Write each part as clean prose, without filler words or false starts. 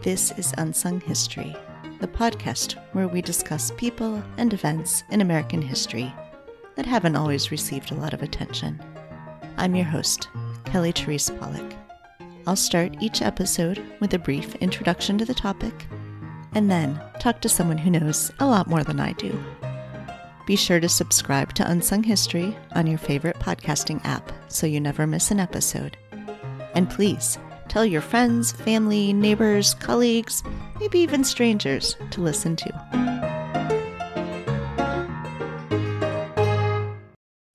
This is Unsung History, the podcast where we discuss people and events in American history that haven't always received a lot of attention. I'm your host, Kelly Therese Pollock. I'll start each episode with a brief introduction to the topic, and then talk to someone who knows a lot more than I do. Be sure to subscribe to Unsung History on your favorite podcasting app so you never miss an episode. And please, tell your friends, family, neighbors, colleagues, maybe even strangers to listen to.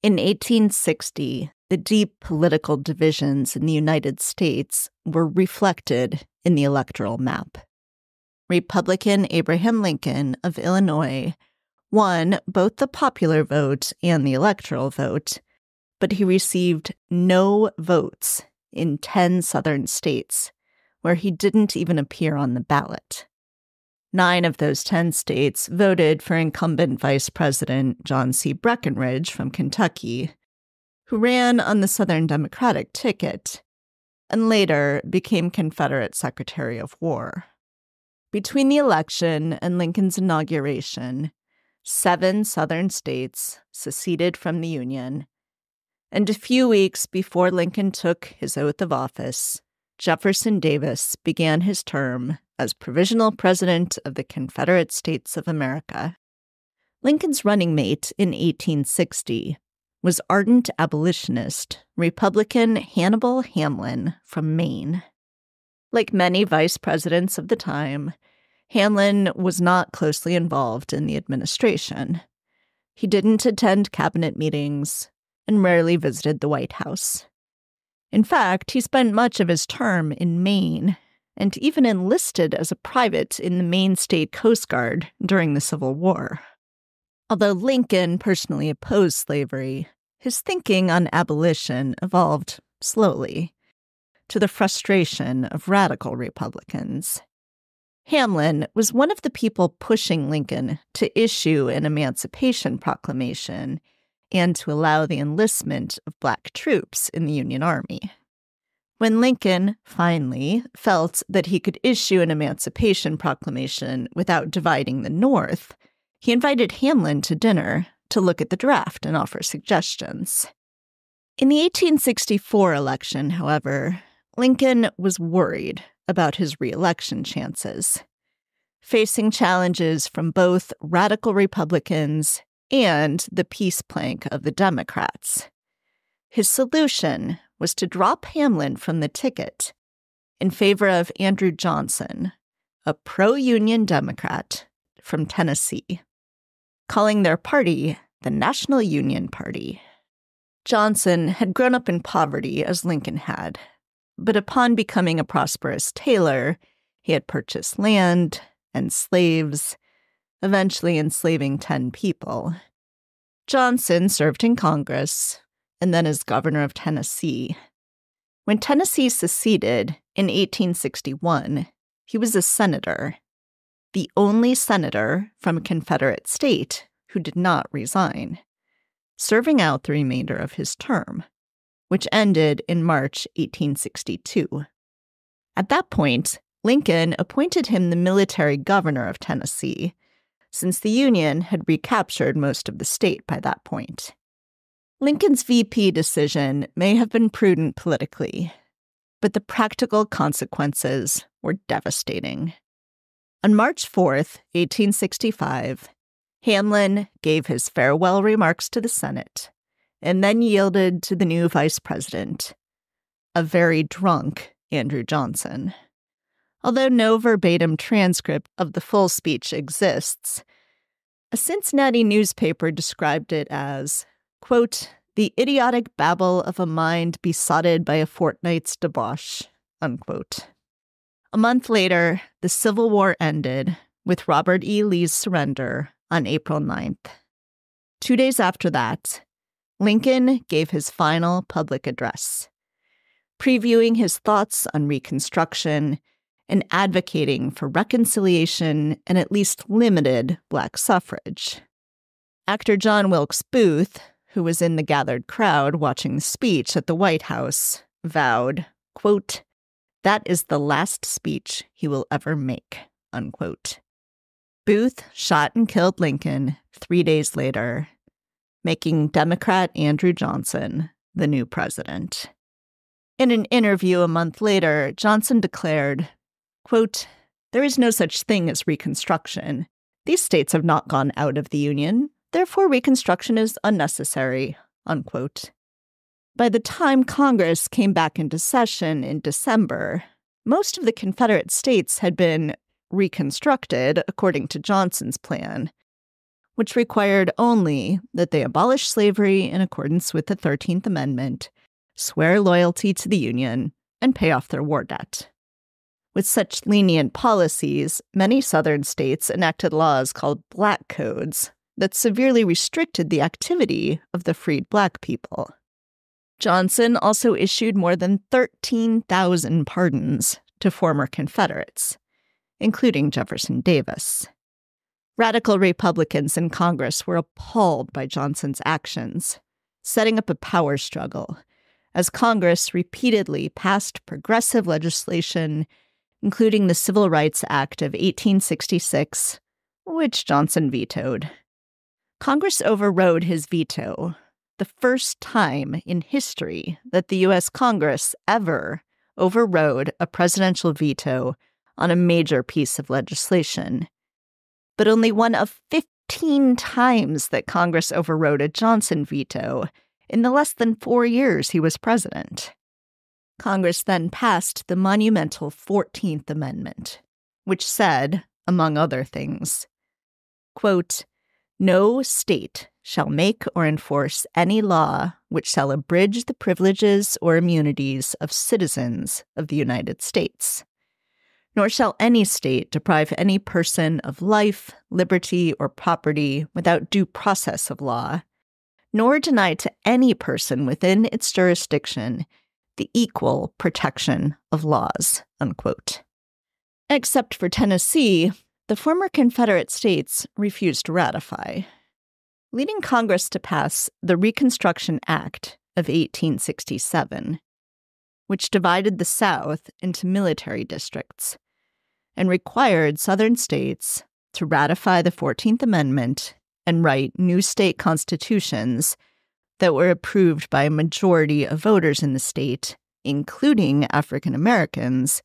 In 1860, the deep political divisions in the United States were reflected in the electoral map. Republican Abraham Lincoln of Illinois won both the popular vote and the electoral vote, but he received no votes in 10 southern states, where he didn't even appear on the ballot. 9 of those 10 states voted for incumbent Vice President John C. Breckinridge from Kentucky, who ran on the Southern Democratic ticket and later became Confederate Secretary of War. Between the election and Lincoln's inauguration, 7 southern states seceded from the Union, and a few weeks before Lincoln took his oath of office, Jefferson Davis began his term as Provisional President of the Confederate States of America. Lincoln's running mate in 1860 was ardent abolitionist Republican Hannibal Hamlin from Maine. Like many vice presidents of the time, Hamlin was not closely involved in the administration. He didn't attend cabinet meetings and rarely visited the White House. In fact, he spent much of his term in Maine and even enlisted as a private in the Maine State Coast Guard during the Civil War. Although Lincoln personally opposed slavery, his thinking on abolition evolved slowly, to the frustration of radical Republicans. Hamlin was one of the people pushing Lincoln to issue an Emancipation Proclamation and to allow the enlistment of Black troops in the Union Army. When Lincoln finally felt that he could issue an Emancipation Proclamation without dividing the North, he invited Hamlin to dinner to look at the draft and offer suggestions. In the 1864 election, however, Lincoln was worried about his re-election chances, facing challenges from both radical Republicans and the peace plank of the Democrats. His solution was to drop Hamlin from the ticket in favor of Andrew Johnson, a pro-Union Democrat from Tennessee, calling their party the National Union Party. Johnson had grown up in poverty as Lincoln had, but upon becoming a prosperous tailor, he had purchased land and slaves, eventually enslaving 10 people. Johnson served in Congress and then as governor of Tennessee. When Tennessee seceded in 1861, he was a senator, the only senator from a Confederate state who did not resign, serving out the remainder of his term, which ended in March 1862. At that point, Lincoln appointed him the military governor of Tennessee, since the Union had recaptured most of the state by that point. Lincoln's VP decision may have been prudent politically, but the practical consequences were devastating. On March 4th, 1865, Hamlin gave his farewell remarks to the Senate and then yielded to the new vice president, a very drunk Andrew Johnson. Although no verbatim transcript of the full speech exists, a Cincinnati newspaper described it as, quote, the idiotic babble of a mind besotted by a fortnight's debauch, unquote. A month later, the Civil War ended with Robert E. Lee's surrender on April 9th. 2 days after that, Lincoln gave his final public address, previewing his thoughts on Reconstruction and advocating for reconciliation and at least limited Black suffrage. Actor John Wilkes Booth, who was in the gathered crowd watching the speech at the White House, vowed, quote, That is the last speech he will ever make, unquote. Booth shot and killed Lincoln 3 days later, making Democrat Andrew Johnson the new president. In an interview a month later, Johnson declared, quote, "There is no such thing as Reconstruction. These states have not gone out of the Union. Therefore, Reconstruction is unnecessary," unquote. By the time Congress came back into session in December, most of the Confederate states had been reconstructed according to Johnson's plan, which required only that they abolish slavery in accordance with the 13th Amendment, swear loyalty to the Union, and pay off their war debt. With such lenient policies, many Southern states enacted laws called Black Codes that severely restricted the activity of the freed Black people. Johnson also issued more than 13,000 pardons to former Confederates, including Jefferson Davis. Radical Republicans in Congress were appalled by Johnson's actions, setting up a power struggle as Congress repeatedly passed progressive legislation, including the Civil Rights Act of 1866, which Johnson vetoed. Congress overrode his veto, the first time in history that the U.S. Congress ever overrode a presidential veto on a major piece of legislation, but only one of 15 times that Congress overrode a Johnson veto in the less than 4 years he was president. Congress then passed the monumental 14th Amendment, which said, among other things, quote, "No state shall make or enforce any law which shall abridge the privileges or immunities of citizens of the United States. Nor shall any state deprive any person of life, liberty, or property without due process of law, nor deny to any person within its jurisdiction the equal protection of laws," unquote. Except for Tennessee, the former Confederate states refused to ratify, leading Congress to pass the Reconstruction Act of 1867, which divided the South into military districts and required Southern states to ratify the 14th Amendment and write new state constitutions that were approved by a majority of voters in the state, including African Americans,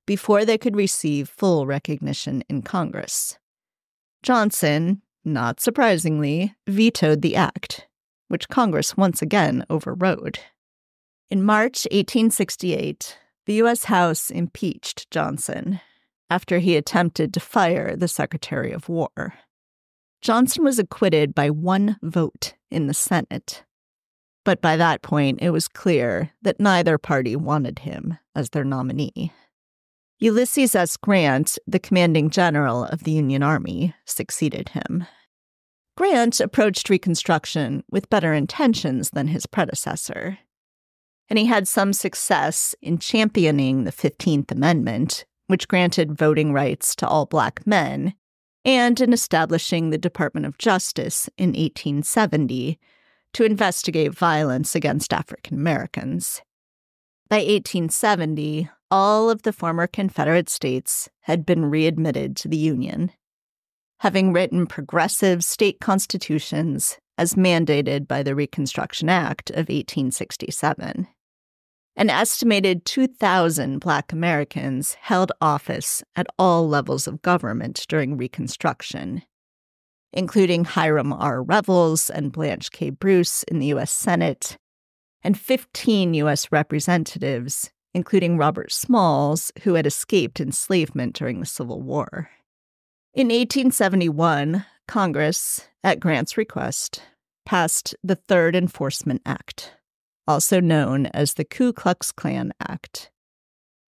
before they could receive full recognition in Congress. Johnson, not surprisingly, vetoed the act, which Congress once again overrode. In March 1868, the U.S. House impeached Johnson after he attempted to fire the Secretary of War. Johnson was acquitted by 1 vote in the Senate, but by that point it was clear that neither party wanted him as their nominee. Ulysses S. Grant, the commanding general of the Union Army, succeeded him. Grant approached Reconstruction with better intentions than his predecessor, and he had some success in championing the 15th Amendment, which granted voting rights to all Black men, and in establishing the Department of Justice in 1870 to investigate violence against African Americans. By 1870, all of the former Confederate states had been readmitted to the Union, having written progressive state constitutions as mandated by the Reconstruction Act of 1867. An estimated 2,000 Black Americans held office at all levels of government during Reconstruction, including Hiram R. Revels and Blanche K. Bruce in the U.S. Senate, and 15 U.S. representatives, including Robert Smalls, who had escaped enslavement during the Civil War. In 1871, Congress, at Grant's request, passed the Third Enforcement Act, also known as the Ku Klux Klan Act,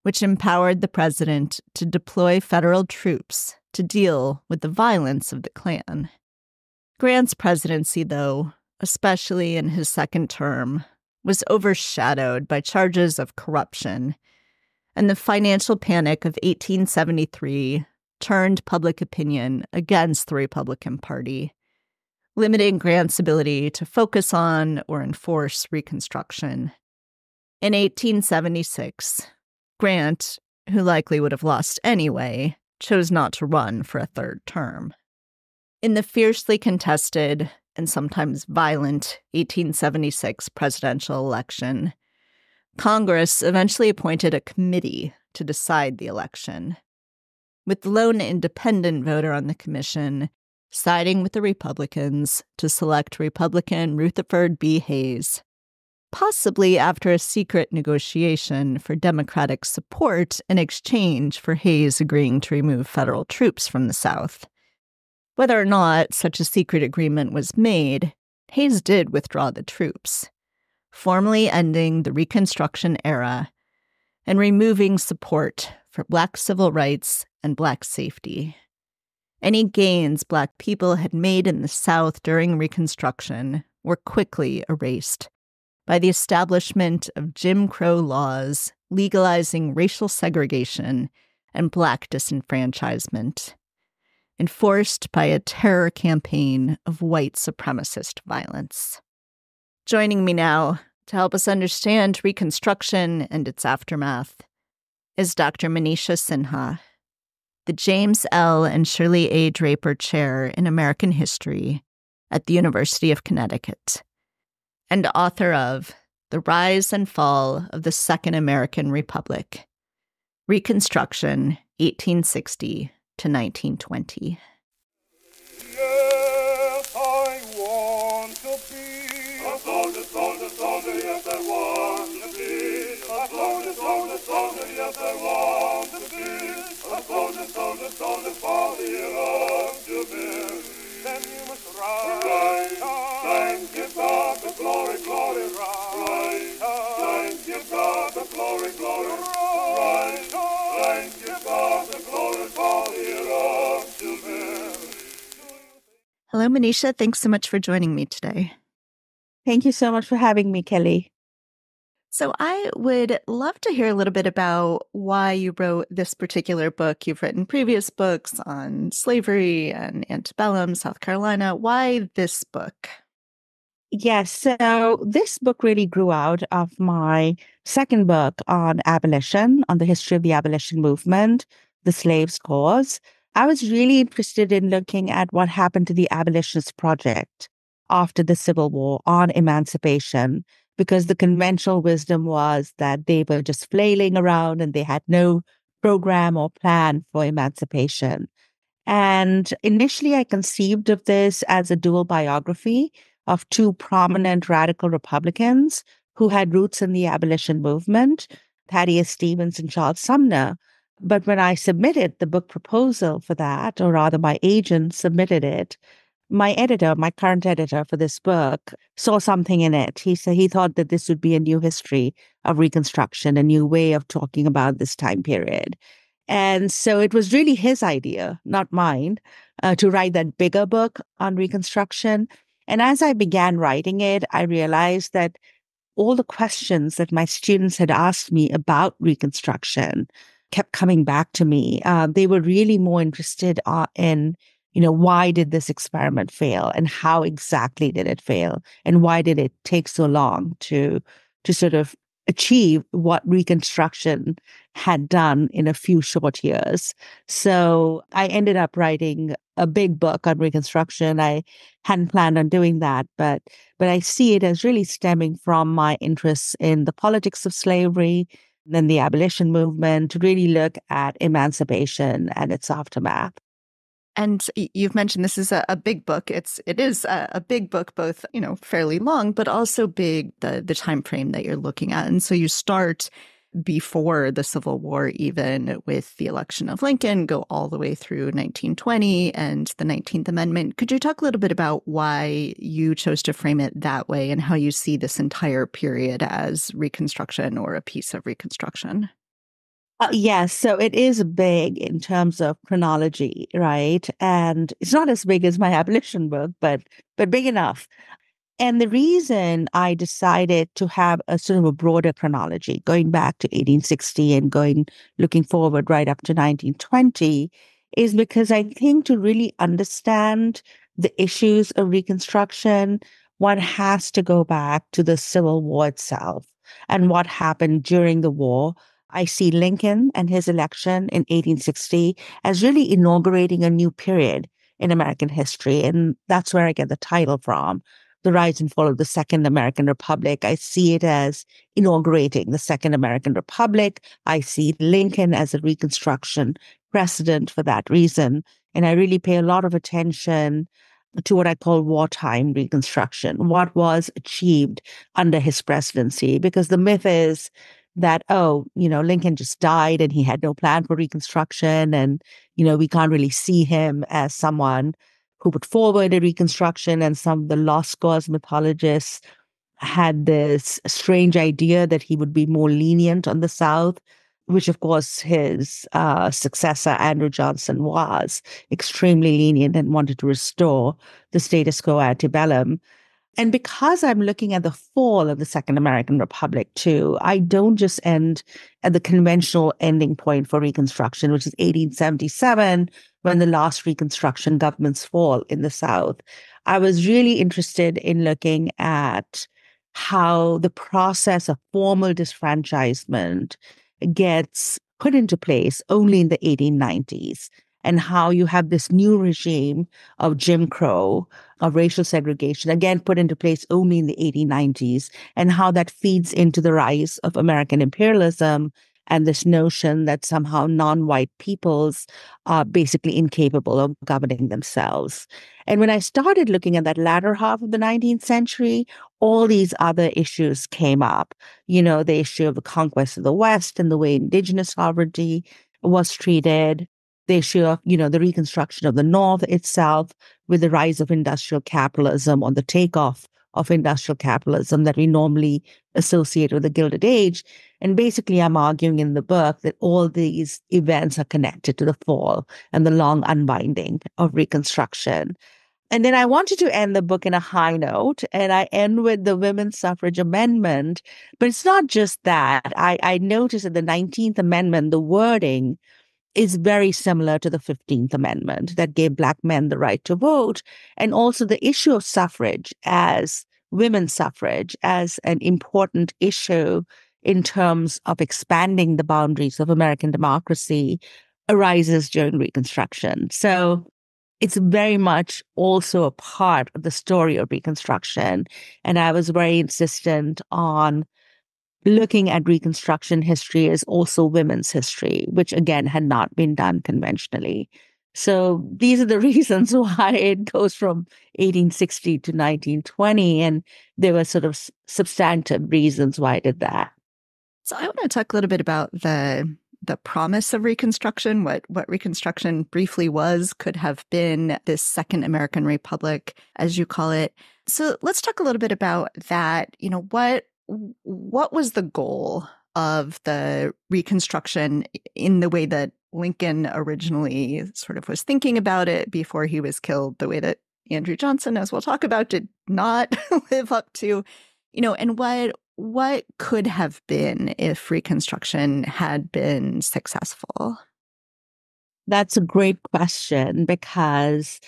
which empowered the president to deploy federal troops to deal with the violence of the Klan. Grant's presidency, though, especially in his second term, was overshadowed by charges of corruption, and the financial panic of 1873 turned public opinion against the Republican Party, limiting Grant's ability to focus on or enforce Reconstruction. In 1876, Grant, who likely would have lost anyway, chose not to run for a third term. In the fiercely contested and sometimes violent 1876 presidential election, Congress eventually appointed a committee to decide the election, with the lone independent voter on the commission siding with the Republicans to select Republican Rutherford B. Hayes, possibly after a secret negotiation for Democratic support in exchange for Hayes agreeing to remove federal troops from the South. Whether or not such a secret agreement was made, Hayes did withdraw the troops, formally ending the Reconstruction era and removing support for Black civil rights and Black safety. Any gains Black people had made in the South during Reconstruction were quickly erased by the establishment of Jim Crow laws legalizing racial segregation and Black disenfranchisement, enforced by a terror campaign of white supremacist violence. Joining me now to help us understand Reconstruction and its aftermath is Dr. Manisha Sinha, the James L. and Shirley A. Draper Chair in American History at the University of Connecticut, and author of The Rise and Fall of the Second American Republic, Reconstruction, 1860 to 1920. Yes, I want to be a soldier, yes, I want to be a soldier, yes, I want to be a soldier for the love to bear. Then you must rise, thank you God, the glory, rise, thank you God, the glory, rise, thank you God, the glory for the love to bear. Hello, Manisha. Thanks so much for joining me today. Thank you so much for having me, Kelly. So I would love to hear a little bit about why you wrote this particular book. You've written previous books on slavery and antebellum, South Carolina. Why this book? Yes, so this book really grew out of my second book on abolition, on the history of the abolition movement, The Slave's Cause. I was really interested in looking at what happened to the abolitionist project after the Civil War on emancipation, because the conventional wisdom was that they were just flailing around and they had no program or plan for emancipation. And initially, I conceived of this as a dual biography of two prominent radical Republicans who had roots in the abolition movement, Thaddeus Stevens and Charles Sumner. But when I submitted the book proposal for that, or rather my agent submitted it, my current editor for this book, saw something in it. He said he thought that this would be a new history of Reconstruction, a new way of talking about this time period. And so it was really his idea, not mine, to write that bigger book on Reconstruction. And as I began writing it, I realized that all the questions that my students had asked me about Reconstruction kept coming back to me. They were really more interested in, why did this experiment fail and how exactly did it fail? And why did it take so long to sort of achieve what Reconstruction had done in a few short years? So I ended up writing a big book on Reconstruction. I hadn't planned on doing that, but I see it as really stemming from my interests in the politics of slavery, then the abolition movement, to really look at emancipation and its aftermath. And you've mentioned this is a big book. It is a big book, both, fairly long, but also big, the time frame that you're looking at. And so you start before the Civil War, even with the election of Lincoln, go all the way through 1920 and the 19th Amendment. Could you talk a little bit about why you chose to frame it that way and how you see this entire period as Reconstruction or a piece of Reconstruction? Yes, so it is big in terms of chronology, right? And it's not as big as my abolition book, but big enough. And the reason I decided to have a sort of a broader chronology, going back to 1860 and looking forward right up to 1920, is because I think to really understand the issues of Reconstruction, one has to go back to the Civil War itself and what happened during the war. I see Lincoln and his election in 1860 as really inaugurating a new period in American history. And that's where I get the title from, The Rise and Fall of the Second American Republic. I see it as inaugurating the Second American Republic. I see Lincoln as a Reconstruction precedent for that reason. And I really pay a lot of attention to what I call wartime Reconstruction, what was achieved under his presidency, because the myth is that, oh, Lincoln just died and he had no plan for Reconstruction. And, we can't really see him as someone who put forward a Reconstruction. And some of the lost cause mythologists had this strange idea that he would be more lenient on the South, which of course his successor, Andrew Johnson, was extremely lenient and wanted to restore the status quo antebellum. And because I'm looking at the fall of the Second American Republic too, I don't just end at the conventional ending point for Reconstruction, which is 1877, when the last Reconstruction governments fall in the South. I was really interested in looking at how the process of formal disfranchisement gets put into place only in the 1890s, and how you have this new regime of Jim Crow, of racial segregation, again put into place only in the 1890s, and how that feeds into the rise of American imperialism and this notion that somehow non-white peoples are basically incapable of governing themselves. And when I started looking at that latter half of the 19th century, all these other issues came up. The issue of the conquest of the West and the way indigenous sovereignty was treated, the issue of, the reconstruction of the North itself with the rise of industrial capitalism, or the takeoff of industrial capitalism that we normally associate with the Gilded Age. And basically, I'm arguing in the book that all these events are connected to the fall and the long unbinding of Reconstruction. And then I wanted to end the book in a high note, and I end with the women's suffrage amendment. But it's not just that. I noticed that the 19th Amendment, the wording is very similar to the 15th Amendment that gave Black men the right to vote. And also the issue of suffrage, as women's suffrage, as an important issue in terms of expanding the boundaries of American democracy, arises during Reconstruction. So it's very much also a part of the story of Reconstruction. And I was very insistent on looking at Reconstruction history as also women's history, which again had not been done conventionally. So these are the reasons why it goes from 1860 to 1920. And there were sort of substantive reasons why I did that. So I want to talk a little bit about the promise of Reconstruction, what Reconstruction briefly was, could have been this Second American Republic, as you call it. So let's talk a little bit about that. What was the goal of the Reconstruction in the way that Lincoln originally sort of was thinking about it before he was killed, the way that Andrew Johnson, as we'll talk about, did not live up to, and what could have been if Reconstruction had been successful? That's a great question, because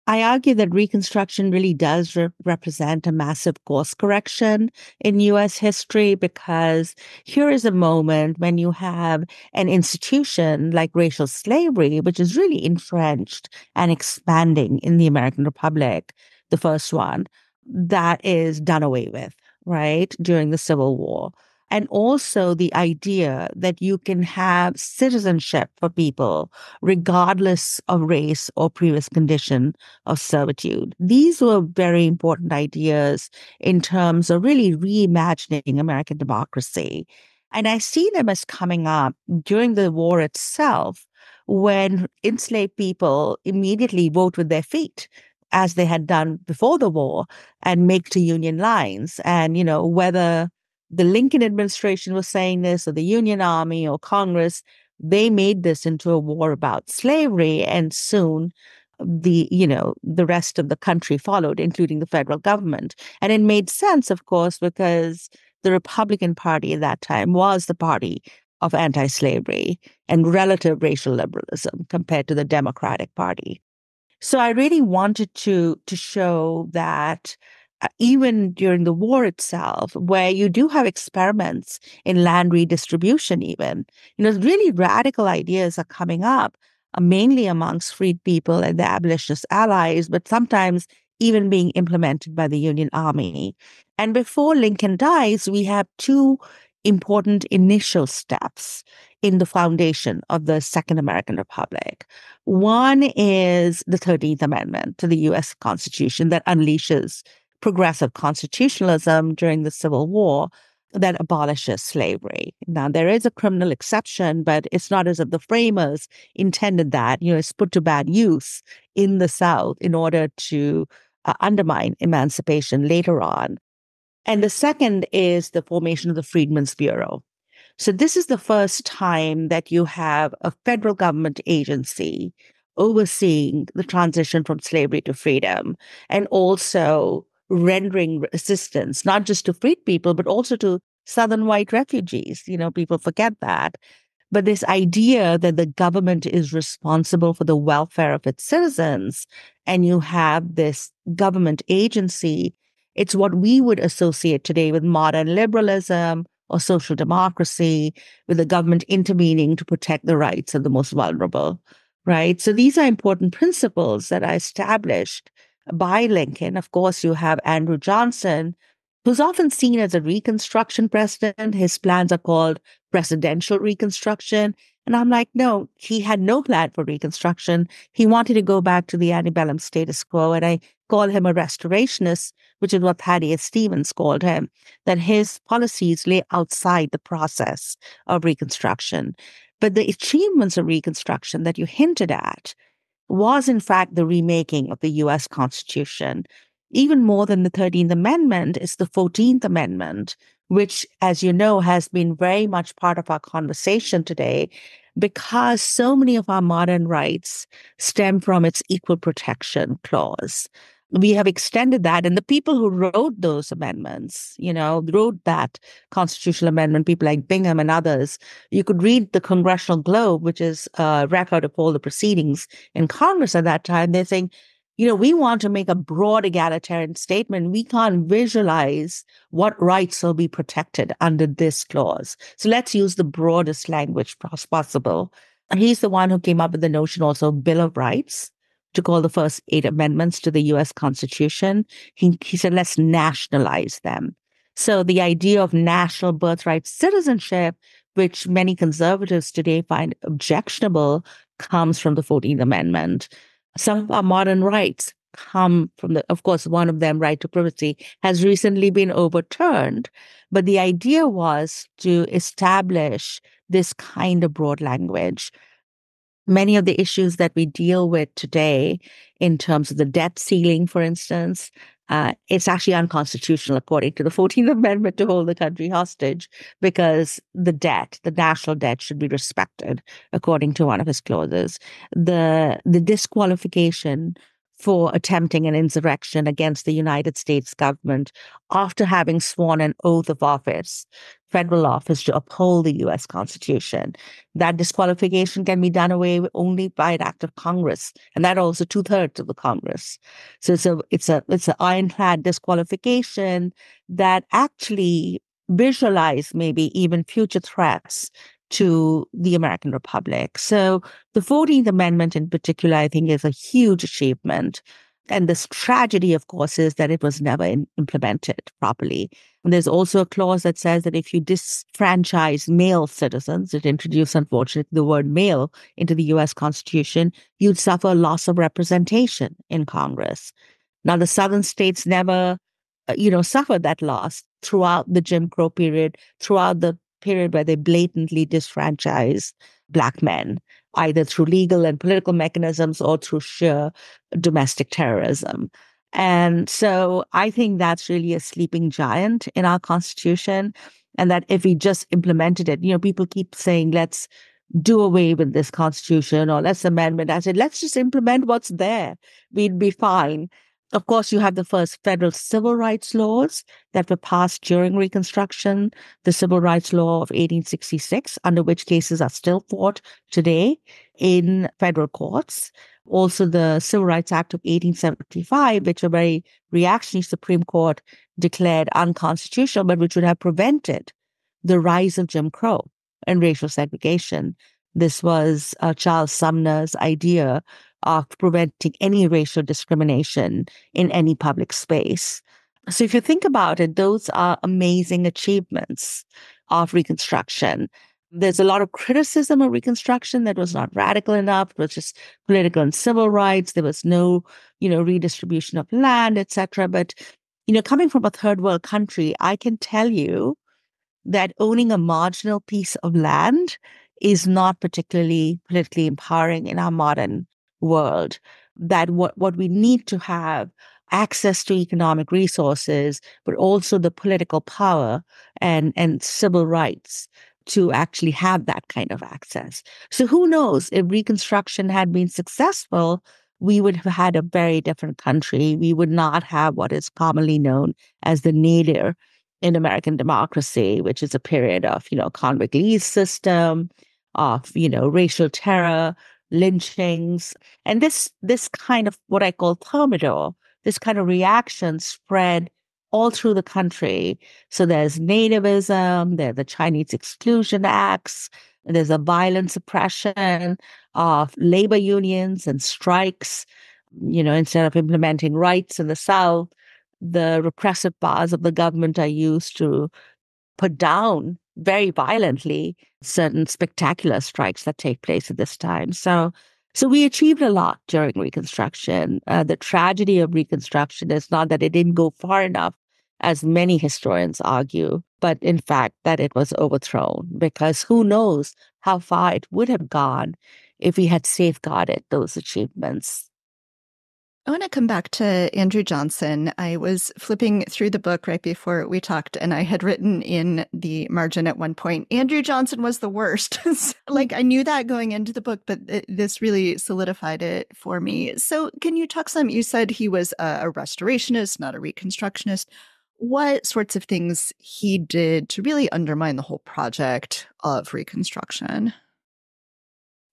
I argue that Reconstruction really does represent a massive course correction in U.S. history, because here is a moment when you have an institution like racial slavery, which is really entrenched and expanding in the American Republic, the first one, that is done away with, right, during the Civil War. And also the idea that you can have citizenship for people regardless of race or previous condition of servitude. These were very important ideas in terms of really reimagining American democracy. And I see them as coming up during the war itself, when enslaved people immediately vote with their feet, as they had done before the war, and make to Union lines. And, whether the Lincoln administration was saying this, or the Union Army, or Congress, they made this into a war about slavery. And soon the rest of the country followed, including the federal government. And it made sense, of course, because the Republican Party at that time was the party of anti-slavery and relative racial liberalism compared to the Democratic Party. So I really wanted to show that even during the war itself, where you do have experiments in land redistribution, even, really radical ideas are coming up, mainly amongst freed people and their abolitionist allies, but sometimes even being implemented by the Union Army. And before Lincoln dies, we have two important initial steps in the foundation of the Second American Republic. One is the 13th Amendment to the U.S. Constitution that unleashes progressive constitutionalism during the Civil War that abolishes slavery. Now, there is a criminal exception, but it's not as if the framers intended that. It's put to bad use in the South in order to undermine emancipation later on. And the second is the formation of the Freedmen's Bureau. So this is the first time that you have a federal government agency overseeing the transition from slavery to freedom and also rendering assistance, not just to freed people, but also to Southern white refugees. People forget that. But this idea that the government is responsible for the welfare of its citizens, and you have this government agency, it's what we would associate today with modern liberalism or social democracy, with the government intervening to protect the rights of the most vulnerable, right? So these are important principles that are established by Lincoln. Of course, you have Andrew Johnson, who's often seen as a Reconstruction president. His plans are called presidential Reconstruction. And I'm like, no, he had no plan for Reconstruction. He wanted to go back to the antebellum status quo. And I call him a restorationist, which is what Thaddeus Stevens called him, that his policies lay outside the process of Reconstruction. But the achievements of Reconstruction that you hinted at was, in fact, the remaking of the U.S. Constitution. Even more than the 13th Amendment is the 14th Amendment, which, as you know, has been very much part of our conversation today because so many of our modern rights stem from its equal protection clause. We have extended that, and the people who wrote those amendments, wrote that constitutional amendment, people like Bingham and others, you could read the Congressional Globe, which is a record of all the proceedings in Congress at that time. They're saying, we want to make a broad egalitarian statement. We can't visualize what rights will be protected under this clause. So let's use the broadest language possible. And he's the one who came up with the notion also of Bill of Rights, to call the first 8 amendments to the U.S. Constitution. He said, let's nationalize them. So the idea of national birthright citizenship, which many conservatives today find objectionable, comes from the 14th Amendment. Some of our modern rights come from of course, one of them, right to privacy, has recently been overturned. But the idea was to establish this kind of broad language. Many of the issues that we deal with today, in terms of the debt ceiling, for instance, it's actually unconstitutional, according to the 14th Amendment, to hold the country hostage because the national debt, should be respected, according to one of his clauses. The disqualification for attempting an insurrection against the United States government after having sworn an oath of office, federal office, to uphold the U.S. Constitution. That disqualification can be done away with only by an act of Congress, and that also 2/3 of the Congress. So it's an ironclad disqualification that actually visualize maybe even future threats to the American Republic. So the 14th Amendment in particular, I think, is a huge achievement. And this tragedy, of course, is that it was never implemented properly. And there's also a clause that says that if you disfranchise male citizens, it introduced, unfortunately, the word male into the U.S. Constitution, you'd suffer loss of representation in Congress. Now, the Southern states never, suffered that loss throughout the Jim Crow period, throughout the period where they blatantly disfranchised Black men, either through legal and political mechanisms or through sheer domestic terrorism. And so I think that's really a sleeping giant in our Constitution. And that if we just implemented it, people keep saying, let's do away with this Constitution or let's amend it. I said, let's just implement what's there. We'd be fine. Of course, you have the first federal civil rights laws that were passed during Reconstruction, the Civil Rights Law of 1866, under which cases are still fought today in federal courts. Also, the Civil Rights Act of 1875, which a very reactionary Supreme Court declared unconstitutional, but which would have prevented the rise of Jim Crow and racial segregation. This was Charles Sumner's idea of preventing any racial discrimination in any public space. So if you think about it, those are amazing achievements of Reconstruction. There's a lot of criticism of Reconstruction that was not radical enough. It was just political and civil rights. There was no, redistribution of land, etc. But, coming from a third world country, I can tell you that owning a marginal piece of land is not particularly politically empowering in our modern world. That what we need to have access to economic resources, but also the political power and civil rights to actually have that kind of access. So who knows, if Reconstruction had been successful, we would have had a very different country. We would not have what is commonly known as the nadir in American democracy, which is a period of, convict lease system, of, racial terror, lynchings. And this kind of what I call thermidor, this kind of reaction spread all through the country. So there's nativism, there are the Chinese Exclusion Acts, there's a violent suppression of labor unions and strikes. Instead of implementing rights in the South, the repressive powers of the government are used to put down very violently certain spectacular strikes that take place at this time. So we achieved a lot during Reconstruction. The tragedy of Reconstruction is not that it didn't go far enough, as many historians argue, but in fact that it was overthrown, because who knows how far it would have gone if we had safeguarded those achievements. I want to come back to Andrew Johnson. I was flipping through the book right before we talked, and I had written in the margin at one point, Andrew Johnson was the worst. I knew that going into the book, but this really solidified it for me. So can you talk some? You said he was a restorationist, not a reconstructionist. What sorts of things he did to really undermine the whole project of Reconstruction?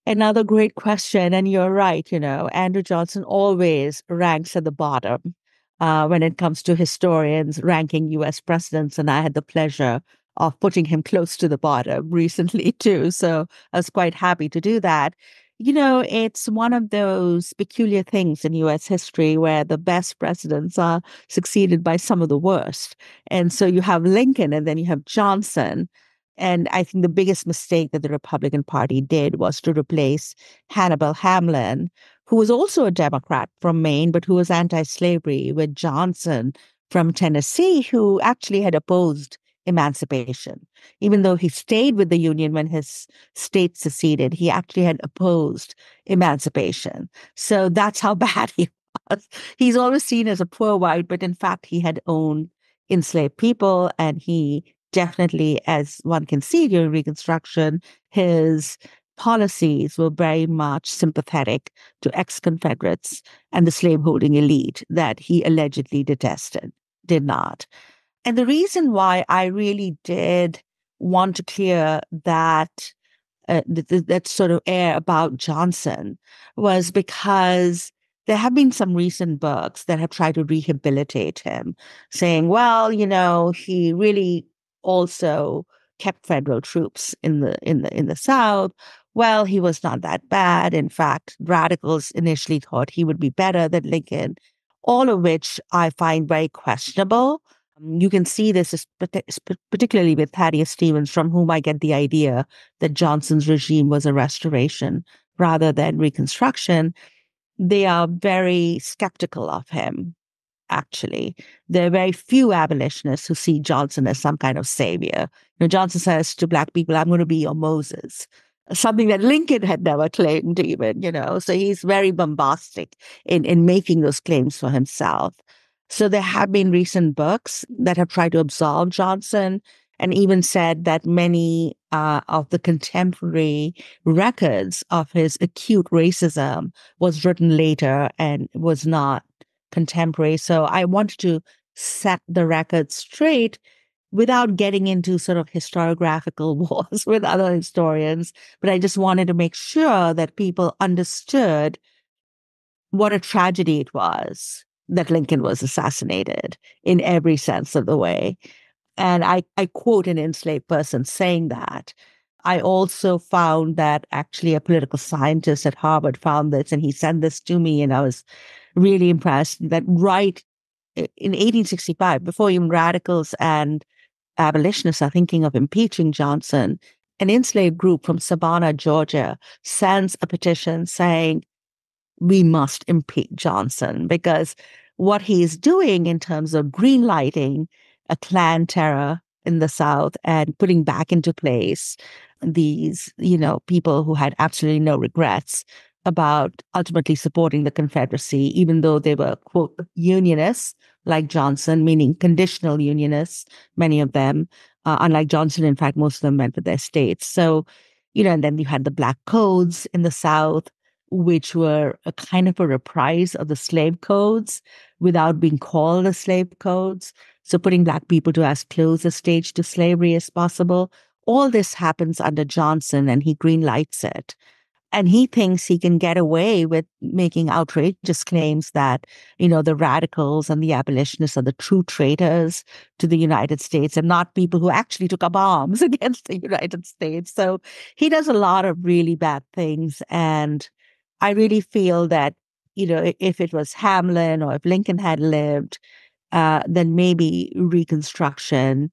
Another great question. And you're right, Andrew Johnson always ranks at the bottom when it comes to historians ranking US presidents. And I had the pleasure of putting him close to the bottom recently, too. So I was quite happy to do that. It's one of those peculiar things in US history where the best presidents are succeeded by some of the worst. And so you have Lincoln and then you have Johnson. And I think the biggest mistake that the Republican Party did was to replace Hannibal Hamlin, who was also a Democrat from Maine, but who was anti-slavery, with Johnson from Tennessee, who actually had opposed emancipation. Even though he stayed with the Union when his state seceded, he actually had opposed emancipation. So that's how bad he was. He's always seen as a poor white, but in fact, he had owned enslaved people, and he definitely, as one can see during Reconstruction, his policies were very much sympathetic to ex-Confederates and the slaveholding elite that he allegedly did not. And the reason why I really did want to clear that that sort of air about Johnson was because there have been some recent books that have tried to rehabilitate him, saying, well, he really also kept federal troops in the South. Well, he was not that bad. In fact, radicals initially thought he would be better than Lincoln, all of which I find very questionable. You can see this particularly with Thaddeus Stevens, from whom I get the idea that Johnson's regime was a restoration rather than Reconstruction. They are very skeptical of him. Actually, there are very few abolitionists who see Johnson as some kind of savior. Johnson says to Black people, I'm going to be your Moses, something that Lincoln had never claimed even, So he's very bombastic in making those claims for himself. So there have been recent books that have tried to absolve Johnson, and even said that many of the contemporary records of his acute racism was written later and was not contemporary. So I wanted to set the record straight without getting into sort of historiographical wars with other historians. But I just wanted to make sure that people understood what a tragedy it was that Lincoln was assassinated in every sense of the way. And I quote an enslaved person saying that. I also found that actually a political scientist at Harvard found this, and he sent this to me, and I was really impressed that right in 1865, before even radicals and abolitionists are thinking of impeaching Johnson, an enslaved group from Savannah, Georgia, sends a petition saying, we must impeach Johnson because what he's doing in terms of greenlighting a Klan terror in the South and putting back into place these, people who had absolutely no regrets about ultimately supporting the Confederacy, even though they were, quote, unionists like Johnson, meaning conditional unionists, many of them. Unlike Johnson, in fact, most of them went with their states. So, and then you had the Black Codes in the South, which were a kind of a reprise of the slave codes without being called the slave codes. So putting Black people to as close a stage to slavery as possible. All this happens under Johnson, and he greenlights it. And he thinks he can get away with making outrageous claims that, the radicals and the abolitionists are the true traitors to the United States and not people who actually took up arms against the United States. So he does a lot of really bad things. And I really feel that, if it was Hamlin or if Lincoln had lived, then maybe Reconstruction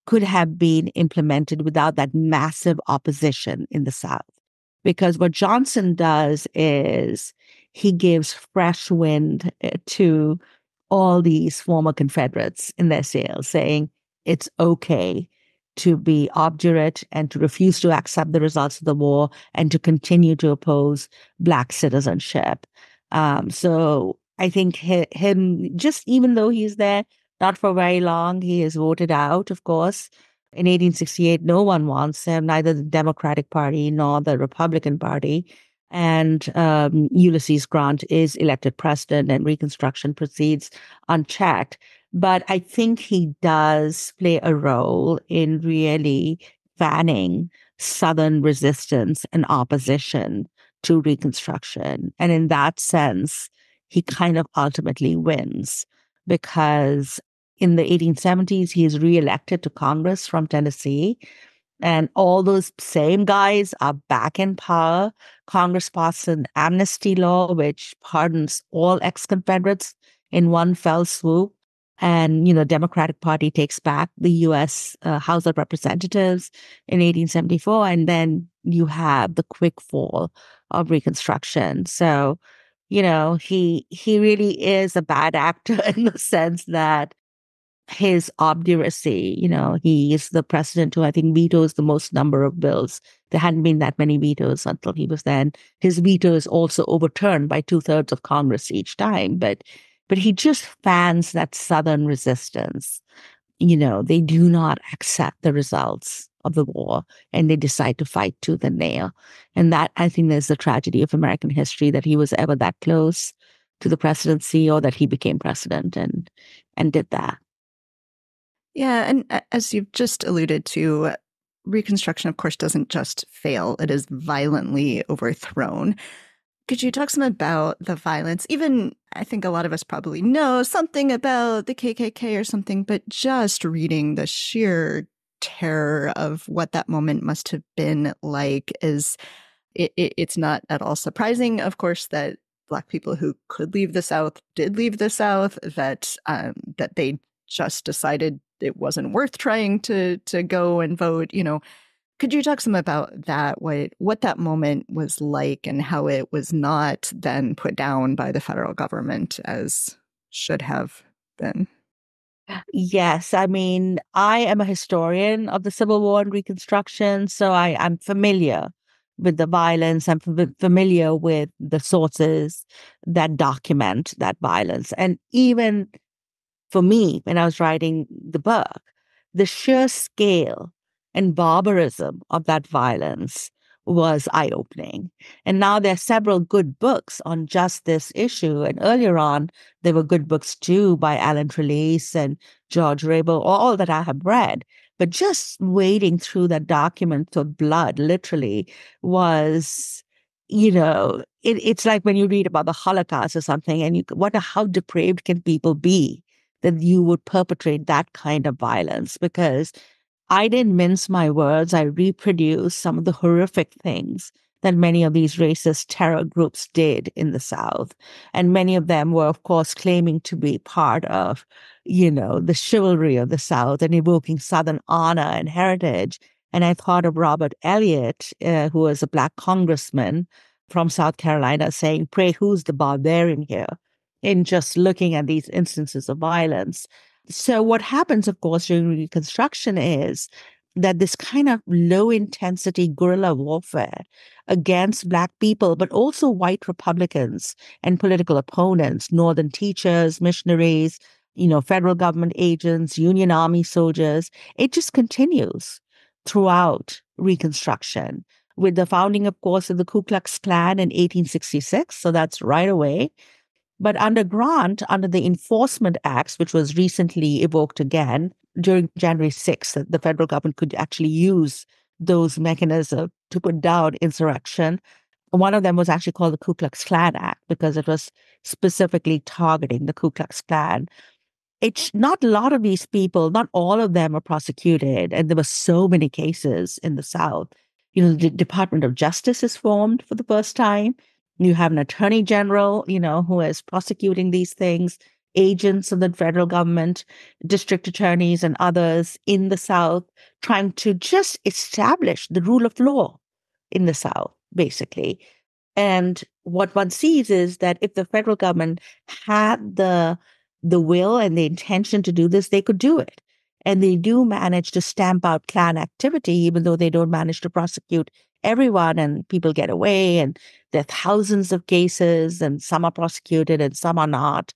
could have been implemented without that massive opposition in the South. Because what Johnson does is he gives fresh wind to all these former Confederates in their sails, saying it's okay to be obdurate and to refuse to accept the results of the war and to continue to oppose Black citizenship. So I think him, just even though he's there not for very long, he is voted out, of course. In 1868, no one wants him, neither the Democratic Party nor the Republican Party. And Ulysses Grant is elected president, and Reconstruction proceeds unchecked. But I think he does play a role in really fanning Southern resistance and opposition to Reconstruction. And in that sense, he kind of ultimately wins because in the 1870s, he is reelected to Congress from Tennessee. And all those same guys are back in power. Congress passed an amnesty law, which pardons all ex-Confederates in one fell swoop. And, Democratic Party takes back the U.S. House of Representatives in 1874. And then you have the quick fall of Reconstruction. So, he really is a bad actor in the sense that his obduracy, he is the president who I think vetoes the most number of bills. There hadn't been that many vetoes until he was then. His veto is also overturned by 2/3 of Congress each time. But he just fans that Southern resistance. They do not accept the results of the war and they decide to fight tooth and nail. And that, I think, there's the tragedy of American history, that he was ever that close to the presidency or that he became president and did that. Yeah, and as you've just alluded to, Reconstruction, of course, doesn't just fail. It is violently overthrown. Could you talk some about the violence? Even, I think a lot of us probably know something about the KKK or something, but just reading the sheer terror of what that moment must have been like it's not at all surprising, of course, that Black people who could leave the South did leave the South, that they just decided it wasn't worth trying to go and vote. Could you talk some about that, what that moment was like and how it was not then put down by the federal government as should have been? Yes. I mean, I am a historian of the Civil War and Reconstruction, so I'm familiar with the violence. I'm familiar with the sources that document that violence. And even for me, when I was writing the book, the sheer scale and barbarism of that violence was eye-opening. And now there are several good books on just this issue. And earlier on, there were good books too by Alan Trelease and George Rabel, all that I have read. But just wading through that document of blood, literally, was, it's like when you read about the Holocaust or something, and you wonder how depraved can people be that you would perpetrate that kind of violence. Because I didn't mince my words. I reproduced some of the horrific things that many of these racist terror groups did in the South. And many of them were, of course, claiming to be part of, the chivalry of the South and evoking Southern honor and heritage. And I thought of Robert Elliott, who was a Black congressman from South Carolina, saying, "Pray, who's the barbarian here?" in just looking at these instances of violence. So what happens, of course, during Reconstruction is that this kind of low intensity guerrilla warfare against Black people, but also white Republicans and political opponents, Northern teachers, missionaries, federal government agents, Union Army soldiers, it just continues throughout Reconstruction, with the founding, of course, of the Ku Klux Klan in 1866. So that's right away. But under Grant, under the Enforcement Acts, which was recently evoked again during January 6th, the federal government could actually use those mechanisms to put down insurrection. One of them was actually called the Ku Klux Klan Act because it was specifically targeting the Ku Klux Klan. It's not a lot of these people, not all of them are prosecuted. And there were so many cases in the South. The Department of Justice is formed for the first time. You have an attorney general, who is prosecuting these things, agents of the federal government, district attorneys and others in the South, trying to just establish the rule of law in the South, basically. And what one sees is that if the federal government had the will and the intention to do this, they could do it. And they do manage to stamp out Klan activity, even though they don't manage to prosecute everyone, and people get away, and there are thousands of cases, and some are prosecuted and some are not.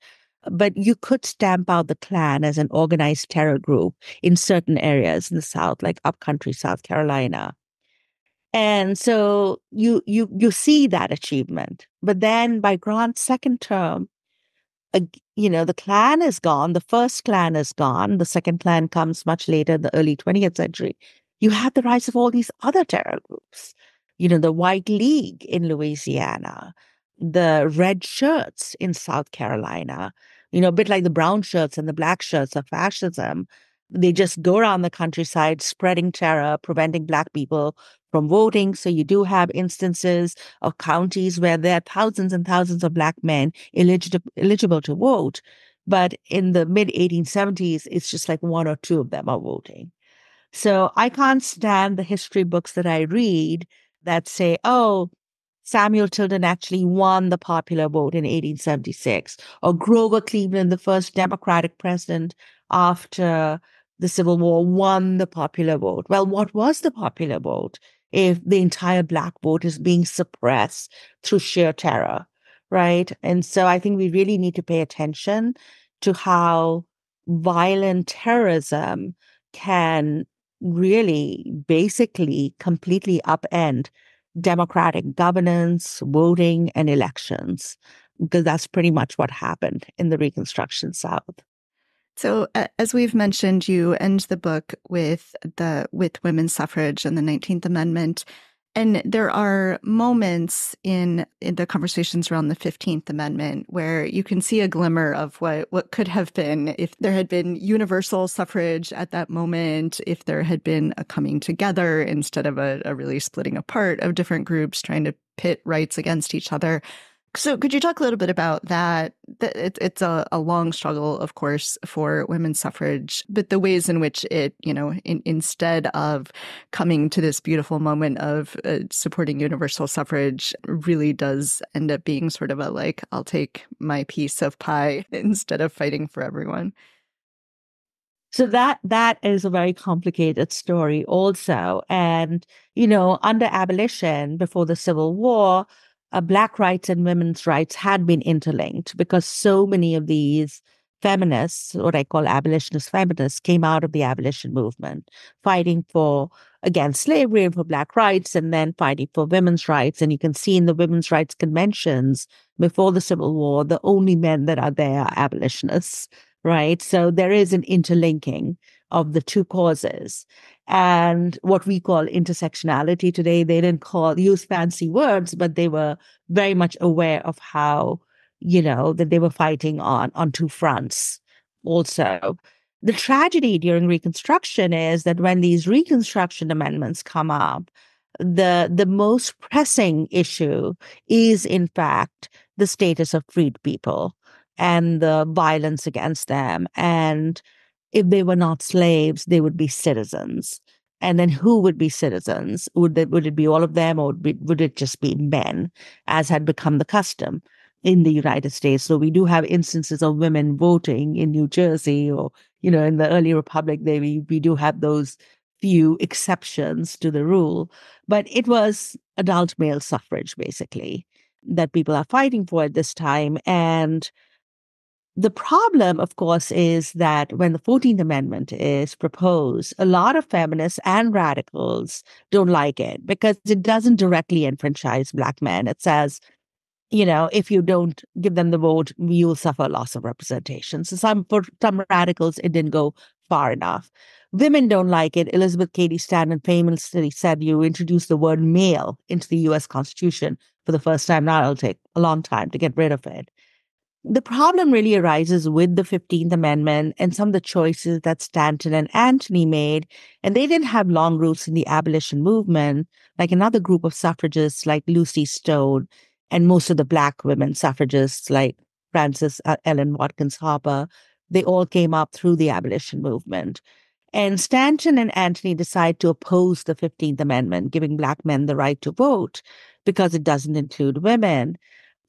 But you could stamp out the Klan as an organized terror group in certain areas in the South, like upcountry South Carolina. And so you see that achievement. But then by Grant's second term, the Klan is gone. The first Klan is gone. The second Klan comes much later, in the early 20th century. You have the rise of all these other terror groups. The White League in Louisiana, the Red Shirts in South Carolina, a bit like the brown shirts and the black shirts of fascism. They just go around the countryside spreading terror, preventing Black people from voting. So you do have instances of counties where there are thousands and thousands of Black men eligible to vote. But in the mid-1870s, it's just like one or two of them are voting. So I can't stand the history books that I read that say, oh, Samuel Tilden actually won the popular vote in 1876, or Grover Cleveland, the first Democratic president after the Civil War, won the popular vote. Well, what was the popular vote if the entire Black vote is being suppressed through sheer terror, right? And so I think we really need to pay attention to how violent terrorism can really basically completely upend democratic governance, voting, and elections, because that's pretty much what happened in the Reconstruction South. So, as we've mentioned, you end the book with women's suffrage and the 19th Amendment. And there are moments in the conversations around the 15th Amendment where you can see a glimmer of what could have been if there had been universal suffrage at that moment, if there had been a coming together instead of a really splitting apart of different groups trying to pit rights against each other. So could you talk a little bit about that? It's a long struggle, of course, for women's suffrage, but the ways in which it, instead of coming to this beautiful moment of supporting universal suffrage, really does end up being sort of I'll take my piece of pie instead of fighting for everyone. So that is a very complicated story also. And, under abolition, before the Civil War, Black rights and women's rights had been interlinked because so many of these feminists, what I call abolitionist feminists, came out of the abolition movement, fighting for against slavery and for Black rights, and then fighting for women's rights. And you can see in the women's rights conventions before the Civil War, the only men that are there are abolitionists, right? So there is an interlinking of the two causes. And what we call intersectionality today, they didn't use fancy words, but they were very much aware of how, that they were fighting on two fronts also. The tragedy during Reconstruction is that when these Reconstruction amendments come up, the most pressing issue is, in fact, the status of freed people and the violence against them. And if they were not slaves, they would be citizens. And then who would be citizens? Would it be all of them, or would it just be men, as had become the custom in the United States? So we do have instances of women voting in New Jersey, or in the early republic, we do have those few exceptions to the rule. But it was adult male suffrage, basically, that people are fighting for at this time. And the problem, of course, is that when the 14th Amendment is proposed, a lot of feminists and radicals don't like it because it doesn't directly enfranchise Black men. It says, if you don't give them the vote, you'll suffer loss of representation. So for some radicals, it didn't go far enough. Women don't like it. Elizabeth Cady Stanton famously said, you introduce the word male into the U.S. Constitution for the first time. Now it'll take a long time to get rid of it. The problem really arises with the 15th Amendment and some of the choices that Stanton and Anthony made. And they didn't have long roots in the abolition movement, like another group of suffragists like Lucy Stone and most of the Black women suffragists like Frances Ellen Watkins Harper. They all came up through the abolition movement. And Stanton and Anthony decide to oppose the 15th Amendment, giving Black men the right to vote because it doesn't include women.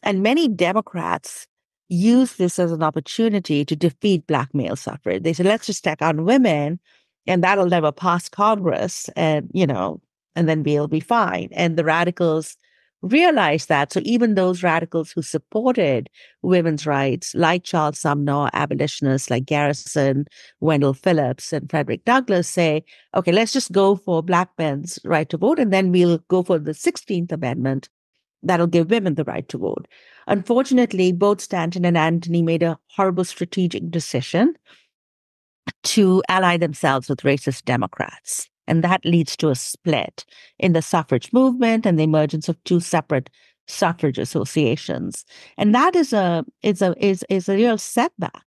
And many Democrats use this as an opportunity to defeat Black male suffrage. They said, let's just tack on women and that'll never pass Congress, and then we'll be fine. And the radicals realized that. So even those radicals who supported women's rights, like Charles Sumner, abolitionists like Garrison, Wendell Phillips, and Frederick Douglass, say, okay, let's just go for Black men's right to vote, and then we'll go for the 16th Amendment that'll give women the right to vote. Unfortunately, both Stanton and Anthony made a horrible strategic decision to ally themselves with racist Democrats. And that leads to a split in the suffrage movement and the emergence of two separate suffrage associations. And that is a real setback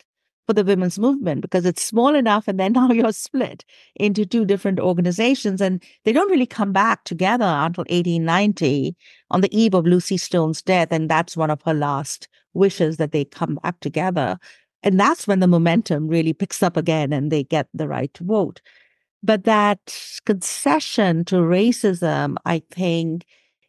for the women's movement because it's small enough, and then now you're split into two different organizations, and they don't really come back together until 1890 on the eve of Lucy Stone's death, and that's one of her last wishes, that they come back together. And that's when the momentum really picks up again and they get the right to vote. But that concession to racism, I think,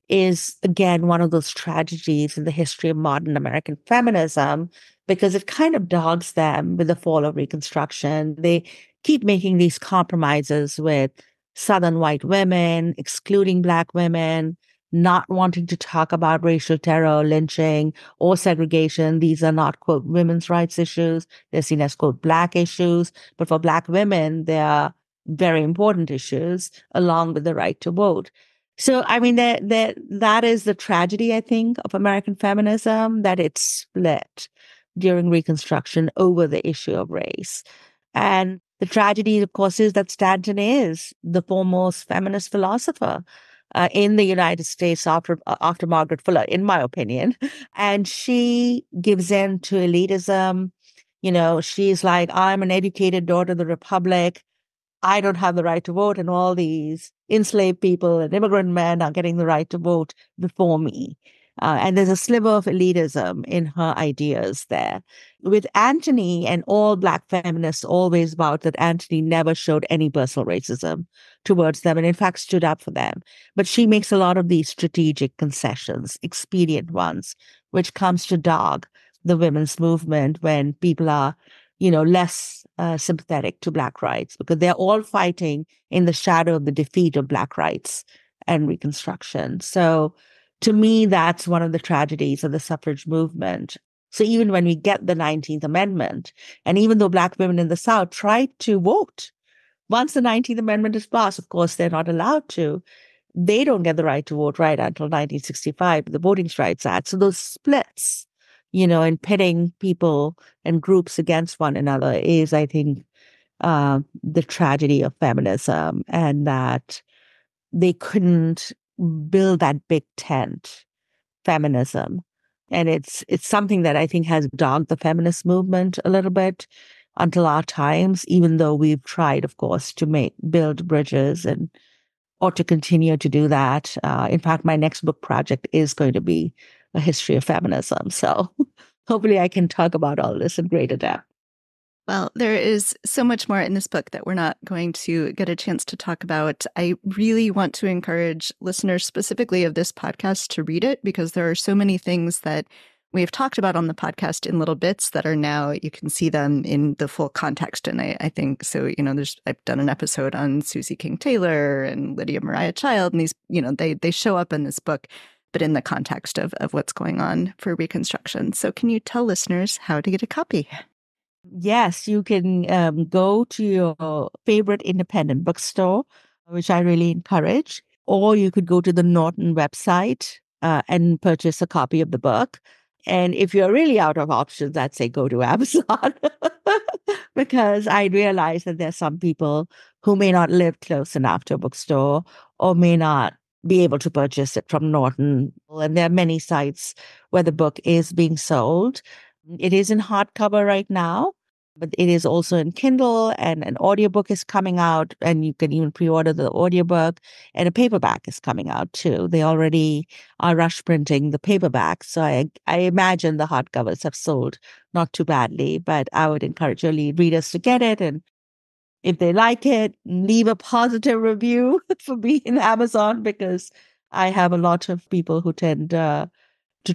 is, again, one of those tragedies in the history of modern American feminism, because it kind of dogs them with the fall of Reconstruction. They keep making these compromises with Southern white women, excluding Black women, not wanting to talk about racial terror, lynching, or segregation. These are not, quote, women's rights issues. They're seen as, quote, Black issues. But for Black women, they are very important issues, along with the right to vote. So, I mean, that is the tragedy, I think, of American feminism, that it's split during Reconstruction over the issue of race. And the tragedy, of course, is that Stanton is the foremost feminist philosopher in the United States after Margaret Fuller, in my opinion. And she gives in to elitism. She's like, I'm an educated daughter of the Republic. I don't have the right to vote, and all these enslaved people and immigrant men are getting the right to vote before me. And there's a sliver of elitism in her ideas there. With Anthony, and all Black feminists always vowed that Anthony never showed any personal racism towards them, and in fact stood up for them. But she makes a lot of these strategic concessions, expedient ones, which comes to dog the women's movement when people are less sympathetic to Black rights, because they're all fighting in the shadow of the defeat of Black rights and Reconstruction. So to me, that's one of the tragedies of the suffrage movement. So even when we get the 19th Amendment, and even though Black women in the South tried to vote once the 19th Amendment is passed, of course, they're not allowed to. They don't get the right to vote right until 1965, the Voting Rights Act. So those splits, and pitting people and groups against one another is, I think, the tragedy of feminism, and that they couldn't build that big tent, feminism. And it's something that I think has dogged the feminist movement a little bit until our times, even though we've tried, of course, to build bridges or to continue to do that. In fact, my next book project is going to be a history of feminism. So hopefully I can talk about all this in greater depth. Well, there is so much more in this book that we're not going to get a chance to talk about. I really want to encourage listeners specifically of this podcast to read it, because there are so many things that we've talked about on the podcast in little bits that are now, you can see them in the full context. And I think so, I've done an episode on Susie King Taylor and Lydia Mariah Child, and these, they show up in this book, but in the context of what's going on for Reconstruction. So can you tell listeners how to get a copy? Yes, you can go to your favorite independent bookstore, which I really encourage, or you could go to the Norton website and purchase a copy of the book. And if you're really out of options, I'd say go to Amazon, because I realize that there's some people who may not live close enough to a bookstore or may not be able to purchase it from Norton. And there are many sites where the book is being sold. It is in hardcover right now, but it is also in Kindle, and an audiobook is coming out, and you can even pre-order the audiobook, and a paperback is coming out too. They already are rush printing the paperback. So I imagine the hardcovers have sold not too badly, but I would encourage your readers to get it. And if they like it, leave a positive review for me in Amazon, because I have a lot of people who tend to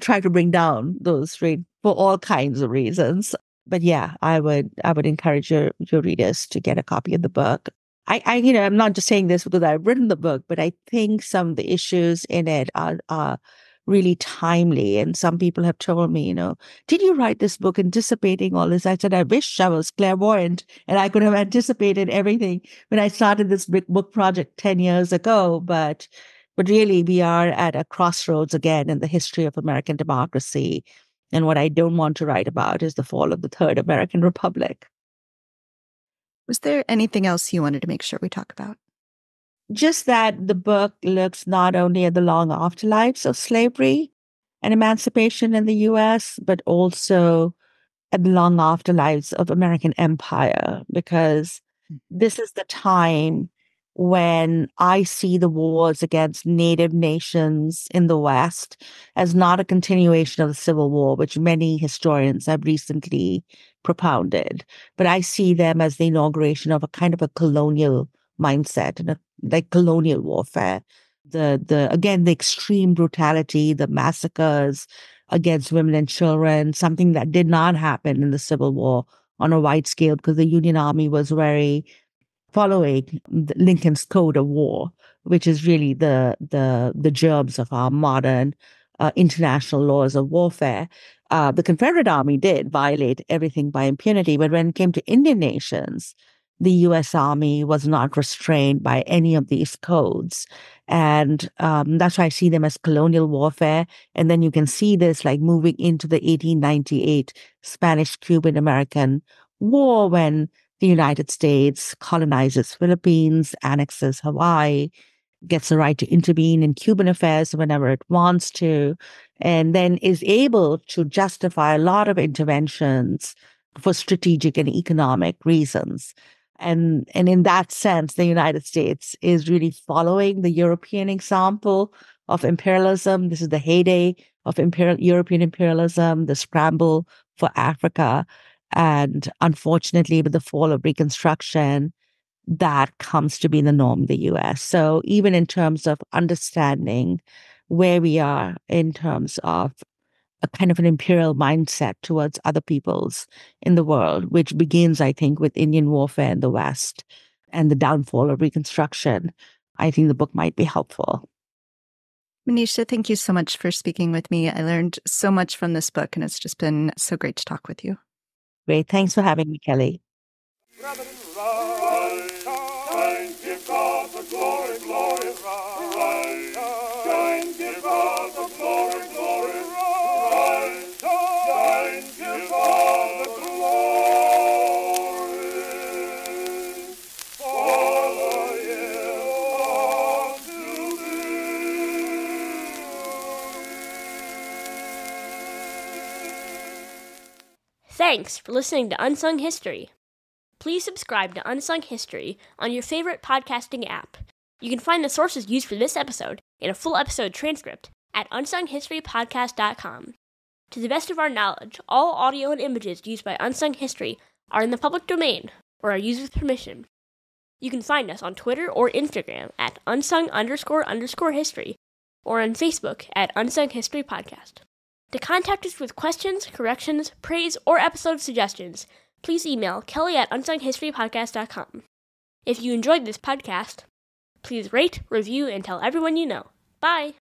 try to bring down those rates for all kinds of reasons. But yeah, I would encourage your readers to get a copy of the book. I'm not just saying this because I've written the book, but I think some of the issues in it are really timely. And some people have told me, did you write this book anticipating all this? I said, I wish I was clairvoyant and I could have anticipated everything when I started this big book project 10 years ago. But really, we are at a crossroads again in the history of American democracy. And what I don't want to write about is the fall of the Third American Republic. Was there anything else you wanted to make sure we talk about? Just that the book looks not only at the long afterlives of slavery and emancipation in the U.S., but also at the long afterlives of American empire, because this is the time when I see the wars against native nations in the West as not a continuation of the Civil War, which many historians have recently propounded, but I see them as the inauguration of a kind of a colonial mindset and like colonial warfare. The extreme brutality, the massacres against women and children, something that did not happen in the Civil War on a wide scale, because the Union Army was very following Lincoln's Code of War, which is really the germs of our modern international laws of warfare. The Confederate Army did violate everything by impunity, but when it came to Indian nations, the U.S. Army was not restrained by any of these codes. And that's why I see them as colonial warfare. And then you can see this like moving into the 1898 Spanish-Cuban American War, when the United States colonizes Philippines, annexes Hawaii, gets the right to intervene in Cuban affairs whenever it wants to, and then is able to justify a lot of interventions for strategic and economic reasons. And in that sense, the United States is really following the European example of imperialism. This is the heyday of European imperialism, the scramble for Africa. And unfortunately, with the fall of Reconstruction, that comes to be the norm in the US. So even in terms of understanding where we are in terms of a kind of an imperial mindset towards other peoples in the world, which begins, I think, with Indian warfare in the West and the downfall of Reconstruction, I think the book might be helpful. Manisha, thank you so much for speaking with me. I learned so much from this book, and it's just been so great to talk with you. Great. Thanks for having me, Kelly. Thanks for listening to Unsung History. Please subscribe to Unsung History on your favorite podcasting app. You can find the sources used for this episode and a full episode transcript at unsunghistorypodcast.com. To the best of our knowledge, all audio and images used by Unsung History are in the public domain or are used with permission. You can find us on Twitter or Instagram at unsung__history or on Facebook at Unsung History Podcast. To contact us with questions, corrections, praise, or episode suggestions, please email kelly@unsunghistorypodcast.com. If you enjoyed this podcast, please rate, review, and tell everyone you know. Bye!